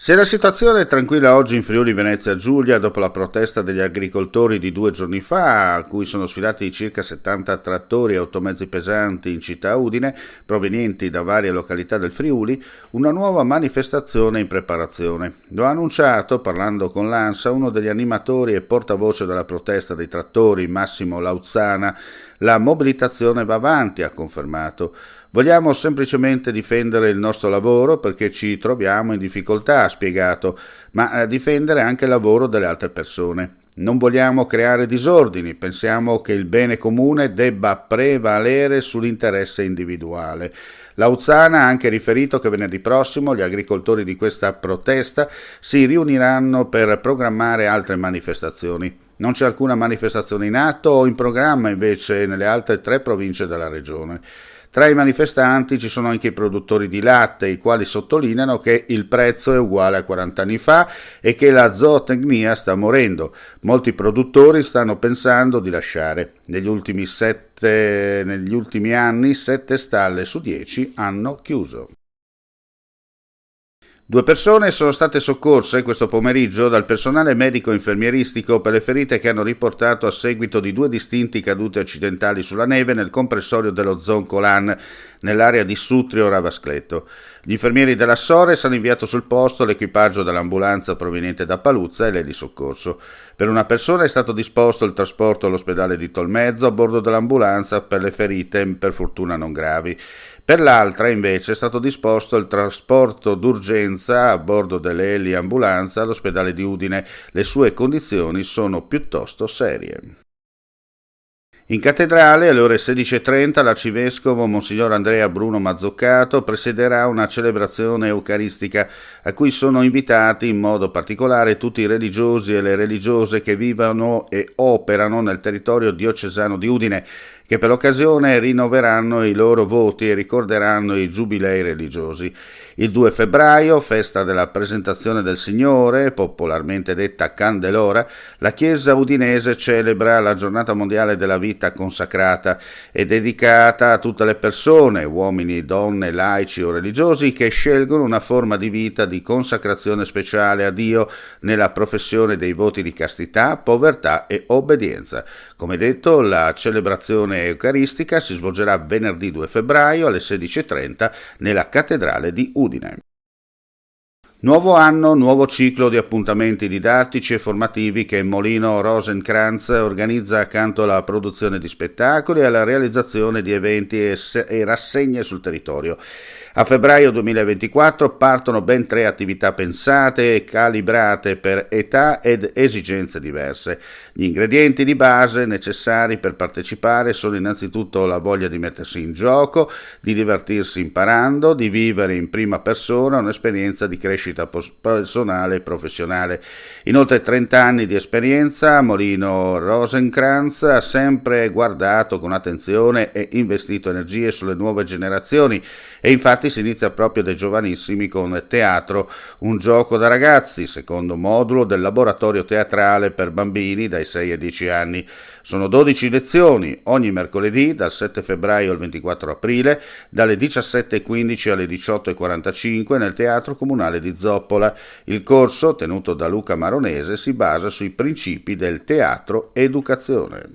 Se la situazione è tranquilla oggi in Friuli Venezia Giulia dopo la protesta degli agricoltori di 2 giorni fa, a cui sono sfilati circa 70 trattori e automezzi pesanti in città Udine, provenienti da varie località del Friuli, una nuova manifestazione è in preparazione. Lo ha annunciato, parlando con l'ANSA, uno degli animatori e portavoce della protesta dei trattori, Massimo Lauzzana. La mobilitazione va avanti, ha confermato. Vogliamo semplicemente difendere il nostro lavoro perché ci troviamo in difficoltà, ha spiegato, ma difendere anche il lavoro delle altre persone. Non vogliamo creare disordini, pensiamo che il bene comune debba prevalere sull'interesse individuale. Lauzzana ha anche riferito che venerdì prossimo gli agricoltori di questa protesta si riuniranno per programmare altre manifestazioni. Non c'è alcuna manifestazione in atto o in programma invece nelle altre 3 province della regione. Tra i manifestanti ci sono anche i produttori di latte, i quali sottolineano che il prezzo è uguale a 40 anni fa e che la zootecnia sta morendo. Molti produttori stanno pensando di lasciare. Negli ultimi anni 7 stalle su 10 hanno chiuso. 2 persone sono state soccorse questo pomeriggio dal personale medico-infermieristico per le ferite che hanno riportato a seguito di 2 distinti cadute accidentali sulla neve nel comprensorio dello Zoncolan, nell'area di Sutrio-Ravascletto. Gli infermieri della Sores hanno inviato sul posto l'equipaggio dell'ambulanza proveniente da Paluzza e l'elisoccorso. Per una persona è stato disposto il trasporto all'ospedale di Tolmezzo a bordo dell'ambulanza per le ferite, per fortuna non gravi. Per l'altra, invece, è stato disposto il trasporto d'urgenza a bordo dell'Eli Ambulanza all'ospedale di Udine. Le sue condizioni sono piuttosto serie. In cattedrale alle ore 16:30 l'arcivescovo Monsignor Andrea Bruno Mazzoccato presiederà una celebrazione eucaristica a cui sono invitati in modo particolare tutti i religiosi e le religiose che vivono e operano nel territorio diocesano di Udine, che per l'occasione rinnoveranno i loro voti e ricorderanno i giubilei religiosi. Il 2 febbraio, festa della presentazione del Signore, popolarmente detta Candelora, la Chiesa udinese celebra la giornata mondiale della vita consacrata e dedicata a tutte le persone, uomini, donne, laici o religiosi, che scelgono una forma di vita di consacrazione speciale a Dio nella professione dei voti di castità, povertà e obbedienza. Come detto, la celebrazione eucaristica si svolgerà venerdì 2 febbraio alle 16:30 nella cattedrale di Udine. Nuovo anno, nuovo ciclo di appuntamenti didattici e formativi che Molino Rosenkrantz organizza accanto alla produzione di spettacoli e alla realizzazione di eventi e rassegne sul territorio. A febbraio 2024 partono ben 3 attività pensate e calibrate per età ed esigenze diverse. Gli ingredienti di base necessari per partecipare sono innanzitutto la voglia di mettersi in gioco, di divertirsi imparando, di vivere in prima persona un'esperienza di crescita personale e professionale. In oltre 30 anni di esperienza, Molino Rosenkrantz ha sempre guardato con attenzione e investito energie sulle nuove generazioni e infatti si inizia proprio dai giovanissimi con Teatro, un gioco da ragazzi, secondo modulo del laboratorio teatrale per bambini dai 6 ai 10 anni. Sono 12 lezioni, ogni mercoledì dal 7 febbraio al 24 aprile, dalle 17:15 alle 18:45 nel Teatro Comunale di Zoppola. Il corso, tenuto da Luca Maronese, si basa sui principi del teatro educazione.